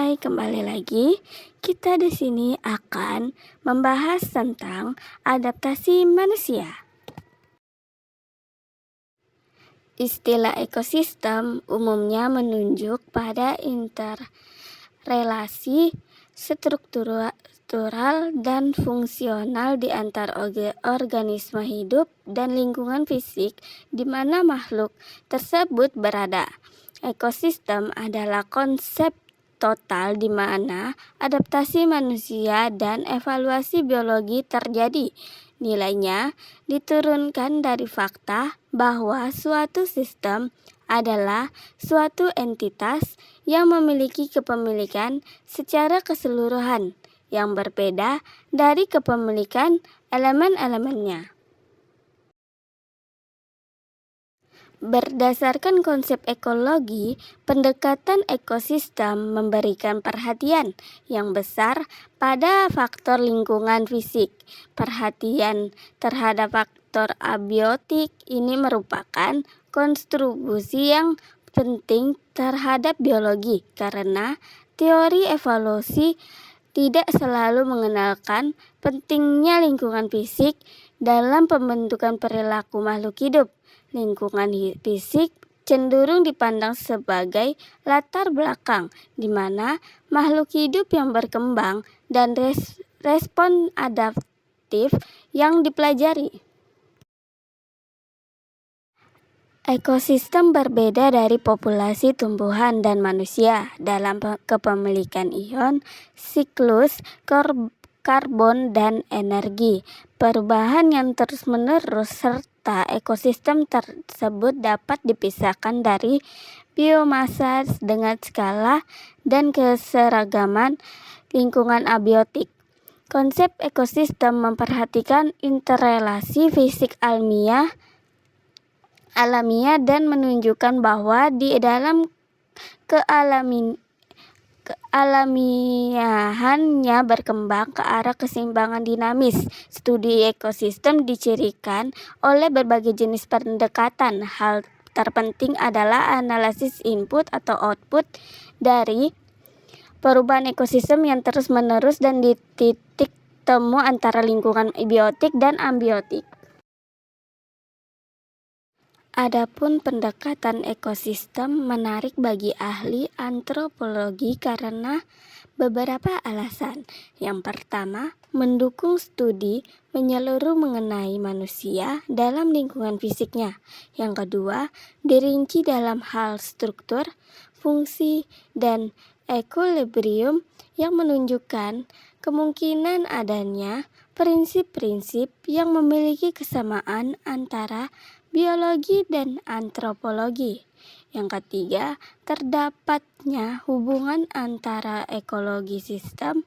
Hai, kembali lagi. Kita di sini akan membahas tentang adaptasi manusia. Istilah ekosistem umumnya menunjuk pada interrelasi struktural dan fungsional di antar organisme hidup dan lingkungan fisik di mana makhluk tersebut berada. Ekosistem adalah konsep total di mana adaptasi manusia dan evaluasi biologi terjadi. Nilainya diturunkan dari fakta bahwa suatu sistem adalah suatu entitas yang memiliki kepemilikan secara keseluruhan yang berbeda dari kepemilikan elemen-elemennya. Berdasarkan konsep ekologi, pendekatan ekosistem memberikan perhatian yang besar pada faktor lingkungan fisik. Perhatian terhadap faktor abiotik ini merupakan kontribusi yang penting terhadap biologi karena teori evolusi tidak selalu mengenalkan pentingnya lingkungan fisik dalam pembentukan perilaku makhluk hidup. Lingkungan fisik cenderung dipandang sebagai latar belakang di mana makhluk hidup yang berkembang dan respon adaptif yang dipelajari. Ekosistem berbeda dari populasi tumbuhan dan manusia dalam kepemilikan ion, siklus karbon dan energi. Perubahan yang terus-menerus serta ekosistem tersebut dapat dipisahkan dari biomasa dengan skala dan keseragaman lingkungan abiotik. Konsep ekosistem memperhatikan interrelasi fisik alamiah dan menunjukkan bahwa di dalam kealamiahannya berkembang ke arah keseimbangan dinamis. Studi ekosistem dicirikan oleh berbagai jenis pendekatan. Hal terpenting adalah analisis input atau output dari perubahan ekosistem yang terus-menerus dan di titik temu antara lingkungan biotik dan abiotik. Adapun pendekatan ekosistem menarik bagi ahli antropologi karena beberapa alasan. Yang pertama, mendukung studi menyeluruh mengenai manusia dalam lingkungan fisiknya. Yang kedua, dirinci dalam hal struktur, fungsi, dan equilibrium yang menunjukkan kemungkinan adanya prinsip-prinsip yang memiliki kesamaan antara biologi dan antropologi. Yang ketiga, terdapatnya hubungan antara ekosistem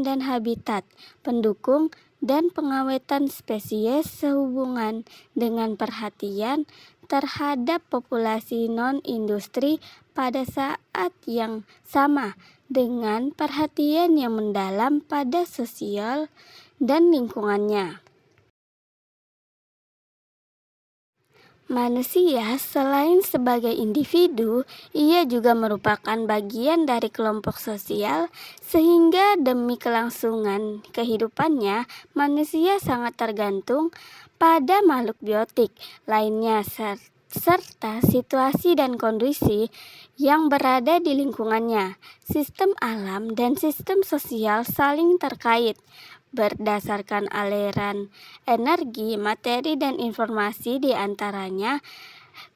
dan habitat, pendukung dan pengawetan spesies sehubungan dengan perhatian terhadap populasi non-industri pada saat yang sama dengan perhatian yang mendalam pada sosial dan lingkungannya. Manusia selain sebagai individu, ia juga merupakan bagian dari kelompok sosial sehingga demi kelangsungan kehidupannya, manusia sangat tergantung pada makhluk biotik lainnya serta situasi dan kondisi yang berada di lingkungannya. Sistem alam dan sistem sosial saling terkait berdasarkan aliran energi, materi, dan informasi di antaranya.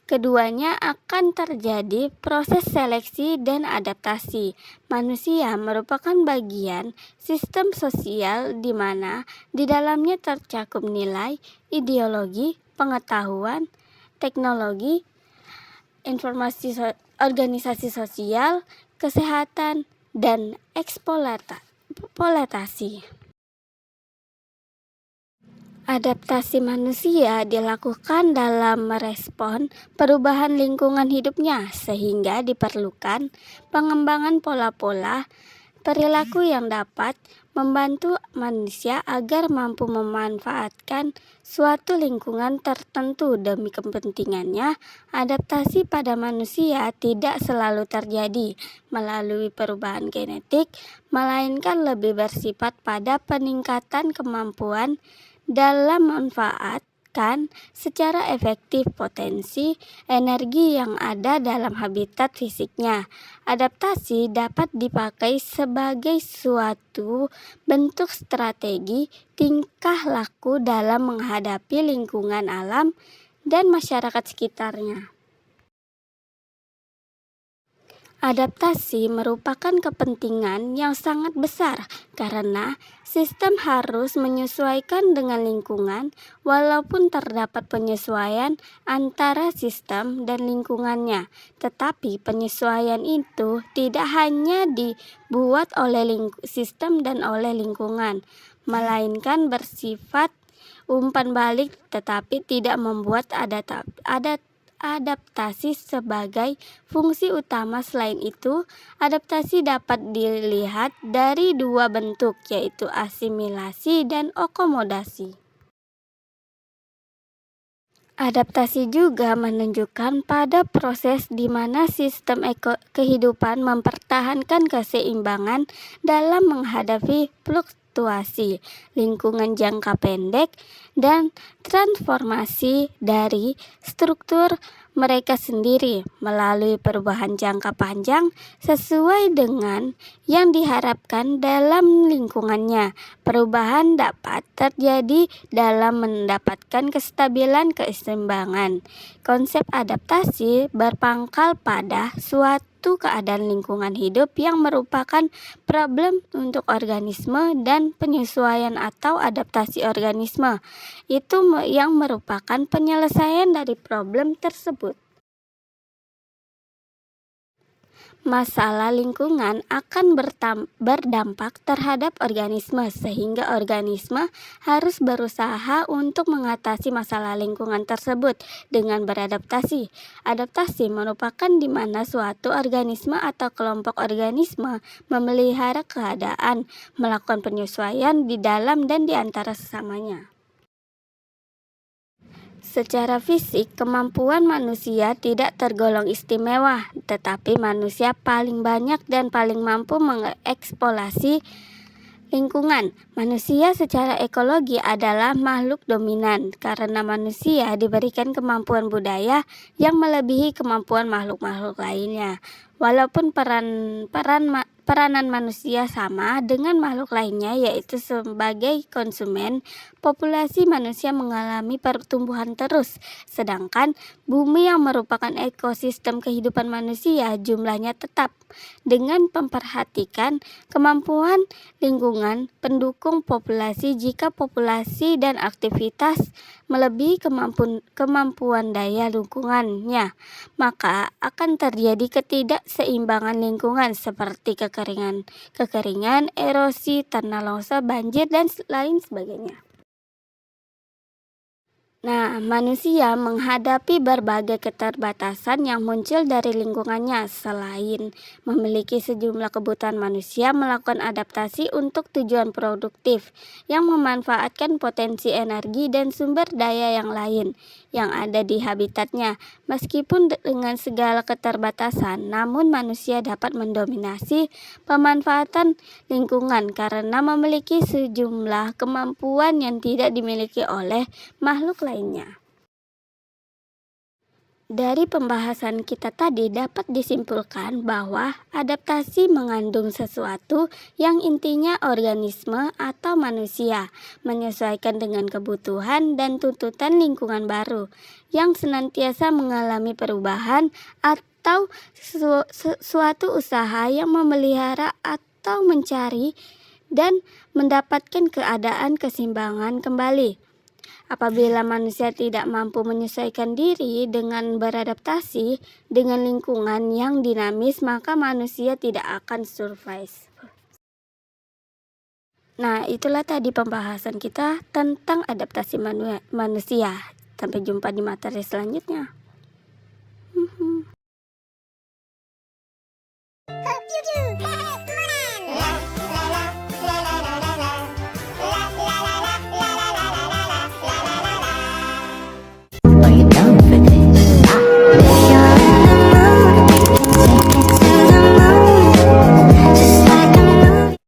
Keduanya akan terjadi proses seleksi dan adaptasi. Manusia merupakan bagian sistem sosial di mana di dalamnya tercakup nilai, ideologi, pengetahuan, teknologi, informasi organisasi sosial, kesehatan, dan eksploitasi. Adaptasi manusia dilakukan dalam merespon perubahan lingkungan hidupnya sehingga diperlukan pengembangan pola-pola perilaku yang dapat membantu manusia agar mampu memanfaatkan suatu lingkungan tertentu demi kepentingannya. Adaptasi pada manusia tidak selalu terjadi melalui perubahan genetik, melainkan lebih bersifat pada peningkatan kemampuan dalam memanfaatkan secara efektif potensi energi yang ada dalam habitat fisiknya. Adaptasi dapat dipakai sebagai suatu bentuk strategi tingkah laku dalam menghadapi lingkungan alam dan masyarakat sekitarnya. Adaptasi merupakan kepentingan yang sangat besar karena sistem harus menyesuaikan dengan lingkungan. Walaupun terdapat penyesuaian antara sistem dan lingkungannya, tetapi penyesuaian itu tidak hanya dibuat oleh sistem dan oleh lingkungan, melainkan bersifat umpan balik, tetapi tidak membuat adaptasi sebagai fungsi utama. Selain itu, adaptasi dapat dilihat dari dua bentuk, yaitu asimilasi dan akomodasi. Adaptasi juga menunjukkan pada proses di mana sistem kehidupan mempertahankan keseimbangan dalam menghadapi fluktuasi lingkungan jangka pendek dan transformasi dari struktur mereka sendiri melalui perubahan jangka panjang sesuai dengan yang diharapkan dalam lingkungannya. Perubahan dapat terjadi dalam mendapatkan kestabilan keseimbangan. Konsep adaptasi berpangkal pada suatu keadaan lingkungan hidup yang merupakan problem untuk organisme, dan penyesuaian atau adaptasi organisme itu yang merupakan penyelesaian dari problem tersebut. Masalah lingkungan akan berdampak terhadap organisme, sehingga organisme harus berusaha untuk mengatasi masalah lingkungan tersebut dengan beradaptasi. Adaptasi merupakan di mana suatu organisme atau kelompok organisme memelihara keadaan, melakukan penyesuaian di dalam dan di antara sesamanya. Secara fisik, kemampuan manusia tidak tergolong istimewa, tetapi manusia paling banyak dan paling mampu mengeksplorasi lingkungan. Manusia secara ekologi adalah makhluk dominan karena manusia diberikan kemampuan budaya yang melebihi kemampuan makhluk-makhluk lainnya. Walaupun peranan manusia sama dengan makhluk lainnya, yaitu sebagai konsumen, populasi manusia mengalami pertumbuhan terus, sedangkan bumi yang merupakan ekosistem kehidupan manusia jumlahnya tetap. Dengan memperhatikan kemampuan lingkungan pendukung populasi, jika populasi dan aktivitas melebihi kemampuan daya lingkungannya, maka akan terjadi ketidakseimbangan lingkungan seperti kekeringan, erosi, tanah longsor, banjir, dan lain sebagainya. Nah, manusia menghadapi berbagai keterbatasan yang muncul dari lingkungannya. Selain memiliki sejumlah kebutuhan, manusia melakukan adaptasi untuk tujuan produktif yang memanfaatkan potensi energi dan sumber daya yang lain yang ada di habitatnya. Meskipun dengan segala keterbatasan, namun manusia dapat mendominasi pemanfaatan lingkungan karena memiliki sejumlah kemampuan yang tidak dimiliki oleh makhluk lainnya. Dari pembahasan kita tadi dapat disimpulkan bahwa adaptasi mengandung sesuatu yang intinya organisme atau manusia menyesuaikan dengan kebutuhan dan tuntutan lingkungan baru yang senantiasa mengalami perubahan, atau suatu usaha yang memelihara atau mencari dan mendapatkan keadaan keseimbangan kembali. Apabila manusia tidak mampu menyesuaikan diri dengan beradaptasi dengan lingkungan yang dinamis, maka manusia tidak akan survive. Nah, itulah tadi pembahasan kita tentang adaptasi manusia. Sampai jumpa di materi selanjutnya.